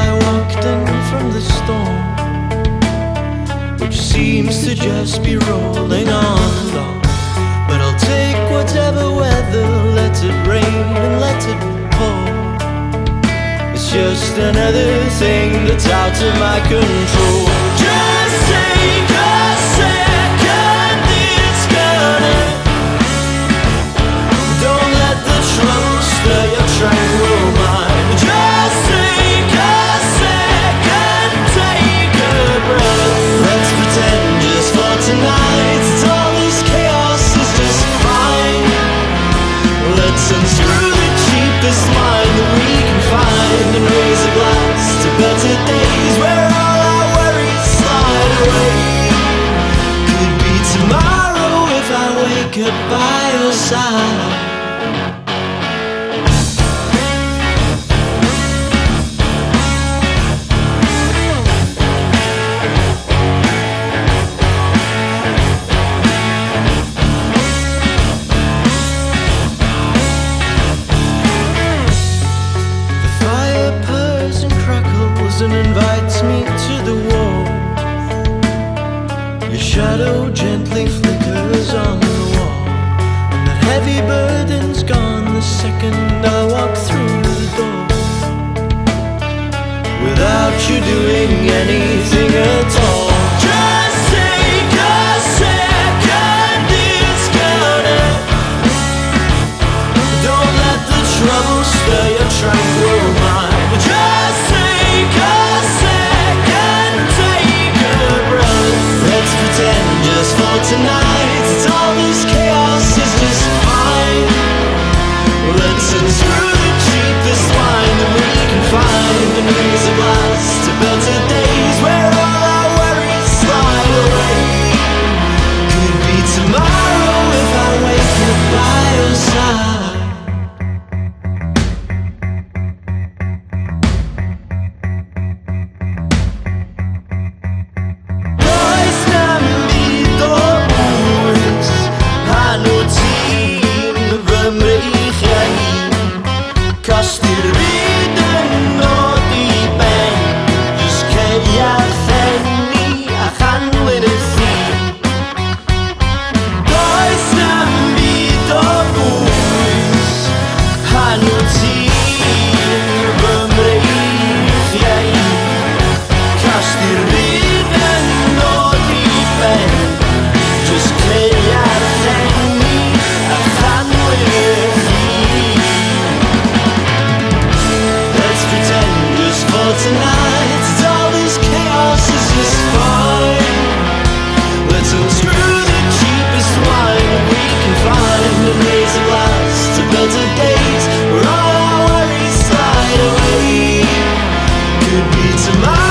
I walked in from the storm, which seems to just be rolling on and on. But I'll take whatever weather, let it rain and let it pour. It's just another thing that's out of my control. Just take a second, it's gonna. Don't let the trouble stir your tranquil mind. Just take a second, take a breath. Let's pretend just for tonight that all this chaos is just fine. Let's unscrew the cheapest wine that we can find and raise a glass to better days where all our worries slide away. Could be tomorrow if I wake up by your side. And invites me to the wall. Your shadow gently flickers on the wall, and that heavy burden's gone the second I walk through the door. Without you doing anything at all. Just take a second, it's gonna. Don't let the trouble stir your tranquil mind. Just take a second, take a breath. Let's pretend just for tonight that all this chaos is just fine. Let's unscrew the cheapest wine that we can find and raise a glass to better days where all our worries slide away. Could be tomorrow if I wake up by your side. Tonight, all this chaos is just fine. Let's unscrew the cheapest wine we can find and raise a glass to better days where all our worries slide away. Could be tomorrow.